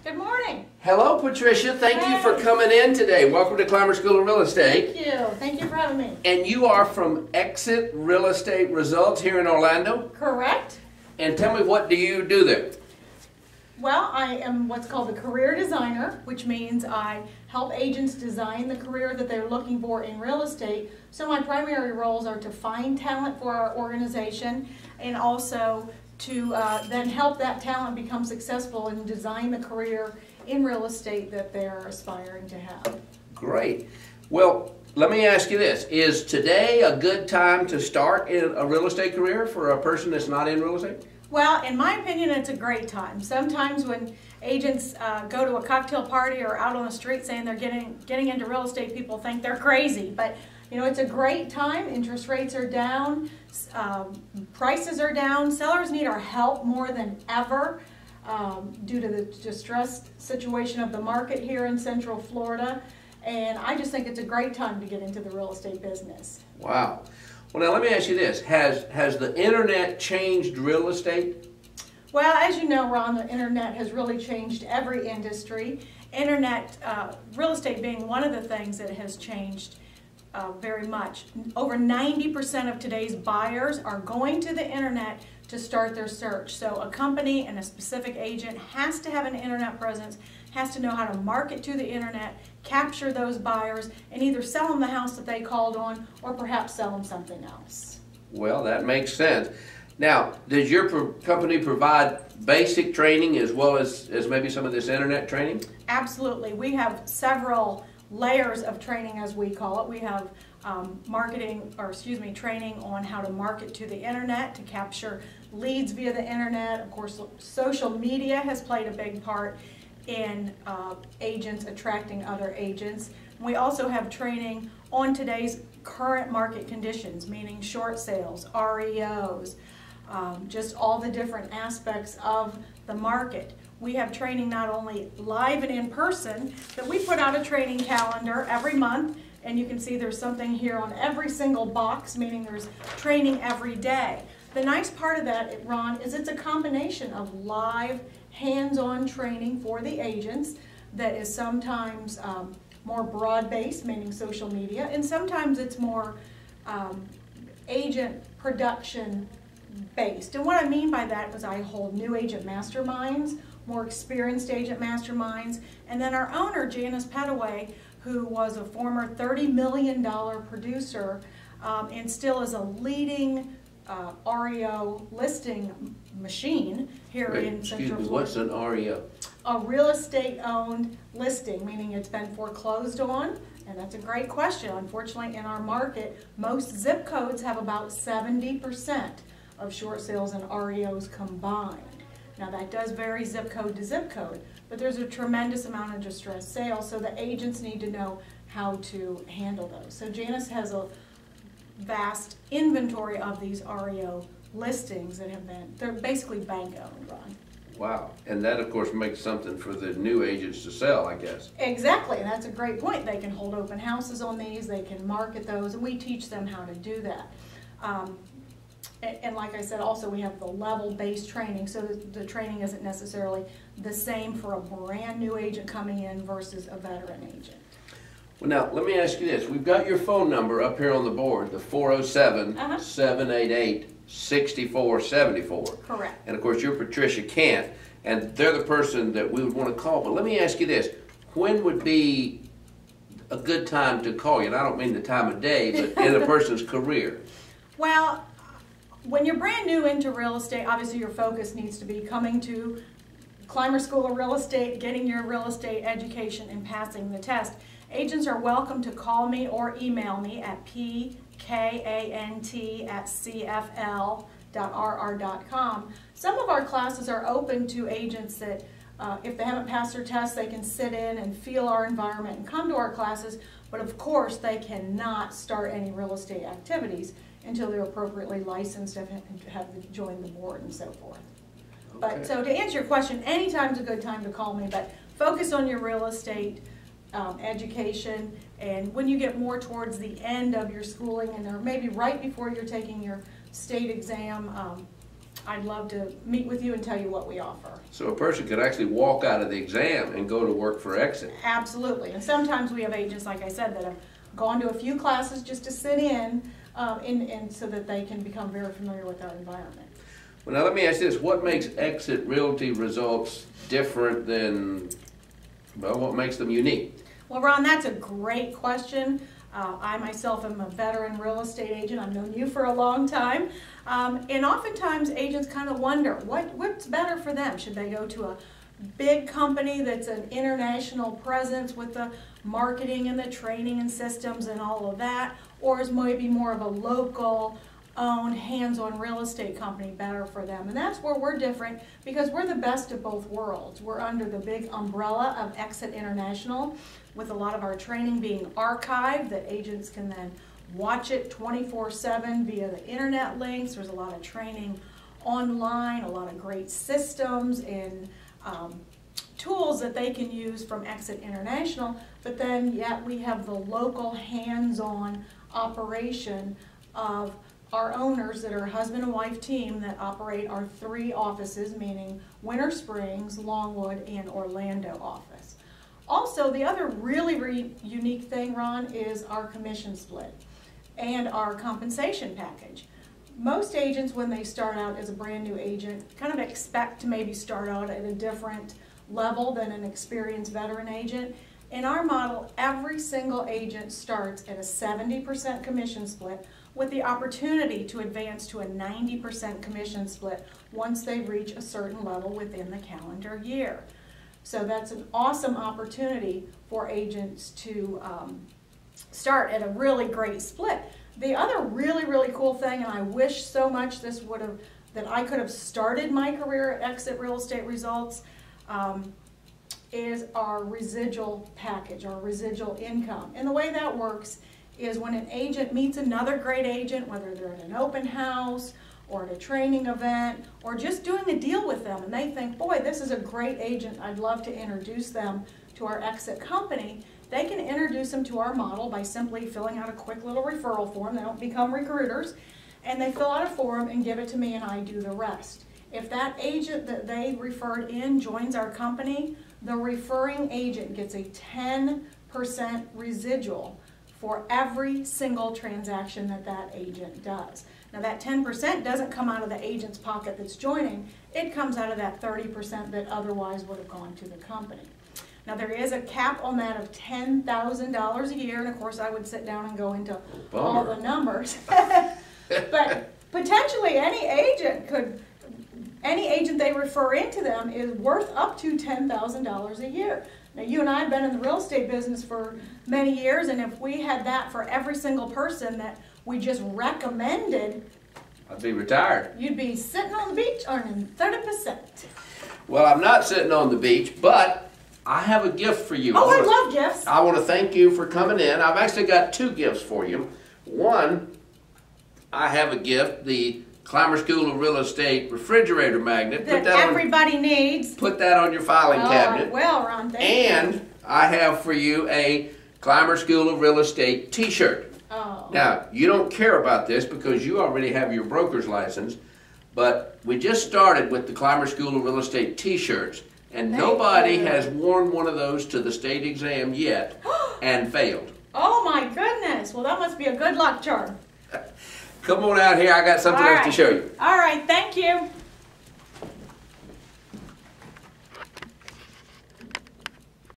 Good morning. Hello, Patricia. Thank you for coming in today. Welcome to Climer School of Real Estate. Thank you. Thank you for having me. And you are from Exit Real Estate Results here in Orlando? Correct. And tell me, what do you do there? Well, I am what's called a career designer, which means I help agents design the career that they're looking for in real estate. So my primary roles are to find talent for our organization and also to then help that talent become successful and design the career in real estate that they're aspiring to have. Great. Well, let me ask you this. Is today a good time to start in a real estate career for a person that's not in real estate? Well, in my opinion, it's a great time. Sometimes when agents go to a cocktail party or out on the street saying they're getting into real estate, people think they're crazy. But you know, it's a great time. Interest rates are down, prices are down. Sellers need our help more than ever due to the distressed situation of the market here in Central Florida. And I just think it's a great time to get into the real estate business. Wow. Well, now let me ask you this. Has the internet changed real estate? Well, as you know, Ron, the internet has really changed every industry. Real estate being one of the things that has changed very much. Over 90% of today's buyers are going to the internet to start their search. So a company and a specific agent has to have an internet presence, has to know how to market to the internet, capture those buyers, and either sell them the house that they called on or perhaps sell them something else. Well, that makes sense. Now, does your company provide basic training as well as maybe some of this internet training? Absolutely. We have several layers of training, as we call it. We have training on how to market to the internet, to capture leads via the internet. Of course, social media has played a big part in agents attracting other agents. We also have training on today's current market conditions, meaning short sales, REOs, just all the different aspects of the market. We have training not only live and in person, but we put out a training calendar every month, and you can see there's something here on every single box, meaning there's training every day. The nice part of that, Ron, is it's a combination of live, hands-on training for the agents that is sometimes more broad-based, meaning social media, and sometimes it's more agent production based. And what I mean by that is I hold new agent masterminds, more experienced agent masterminds, and then our owner, Janice Petaway, who was a former $30 million producer and still is a leading REO listing machine here in Central Florida. What's an REO? A real estate owned listing, meaning it's been foreclosed on. And that's a great question. Unfortunately, in our market, most zip codes have about 70% of short sales and REOs combined. Now that does vary zip code to zip code, but there's a tremendous amount of distressed sales, so the agents need to know how to handle those. So Janice has a vast inventory of these REO listings that they're basically bank owned, Ron. Wow. And that, of course, makes something for the new agents to sell, I guess. Exactly, and that's a great point. They can hold open houses on these, they can market those, and we teach them how to do that. And like I said, also we have the level-based training, so the training isn't necessarily the same for a brand new agent coming in versus a veteran agent. Well, now, let me ask you this. We've got your phone number up here on the board, the 407-788-6474. Correct. And, of course, you're Patricia Kant, and they're the person that we would want to call. But let me ask you this. When would be a good time to call you? And I don't mean the time of day, but in a person's career. Well, when you're brand new into real estate, obviously your focus needs to be coming to Climer School of Real Estate, getting your real estate education, and passing the test. Agents are welcome to call me or email me at pkant@cfl.rr.com. Some of our classes are open to agents that if they haven't passed their test, they can sit in and feel our environment and come to our classes, but of course they cannot start any real estate activities until they're appropriately licensed and have joined the board and so forth. Okay. But so to answer your question, anytime's a good time to call me, but focus on your real estate education, and when you get more towards the end of your schooling, and or maybe right before you're taking your state exam, I'd love to meet with you and tell you what we offer. So a person could actually walk out of the exam and go to work for Exit. Absolutely. And sometimes we have agents, like I said, that have gone to a few classes just to sit in so that they can become very familiar with our environment. Well, now let me ask this. What makes Exit Realty results different than, well, what makes them unique? Well, Ron, that's a great question. I myself am a veteran real estate agent. I've known you for a long time. And oftentimes agents kind of wonder, what's better for them? Should they go to a big company that's an international presence with the marketing and the training and systems and all of that? Or is maybe more of a local owned hands-on real estate company better for them? And that's where we're different, because we're the best of both worlds. We're under the big umbrella of Exit International, with a lot of our training being archived that agents can then watch it 24/7 via the internet links. There's a lot of training online, a lot of great systems and tools that they can use from Exit International, but then yet we have the local hands-on operation of our owners that are a husband and wife team that operate our 3 offices, meaning Winter Springs, Longwood, and Orlando office. Also, the other really unique thing, Ron, is our commission split and our compensation package. Most agents, when they start out as a brand new agent, kind of expect to maybe start out at a different level than an experienced veteran agent. In our model, every single agent starts at a 70% commission split with the opportunity to advance to a 90% commission split once they reach a certain level within the calendar year. So that's an awesome opportunity for agents to start at a really great split. The other really cool thing, and I wish so much that I could have started my career at Exit Real Estate Results, is our residual package, our residual income. And the way that works is when an agent meets another great agent, whether they're at an open house or at a training event or just doing a deal with them, and they think, boy, this is a great agent, I'd love to introduce them to our Exit company, they can introduce them to our model by simply filling out a quick little referral form. They don't become recruiters, and they fill out a form and give it to me, and I do the rest. If that agent that they referred in joins our company, the referring agent gets a 10% residual for every single transaction that agent does. Now that 10% doesn't come out of the agent's pocket that's joining, it comes out of that 30% that otherwise would have gone to the company. Now there is a cap on that of $10,000 a year, and of course I would sit down and go into all the numbers. But potentially any agent they refer into them is worth up to $10,000 a year. Now you and I have been in the real estate business for many years, and if we had that for every single person that we just recommended, I'd be retired. You'd be sitting on the beach earning 30%. Well, I'm not sitting on the beach, but I have a gift for you. Oh, I love gifts. I want to thank you for coming in. I've actually got 2 gifts for you. One, I have a gift, the Climer School of Real Estate refrigerator magnet. That everybody needs. Put that on your filing cabinet. Well, Ron, thank you. And I have for you a Climer School of Real Estate t-shirt. Oh. Now, you don't care about this because you already have your broker's license, but we just started with the Climer School of Real Estate t-shirts, and nobody has worn one of those to the state exam yet and failed. Oh my goodness. Well, that must be a good luck charm. Come on out here. I got something else to show you. All right. Thank you.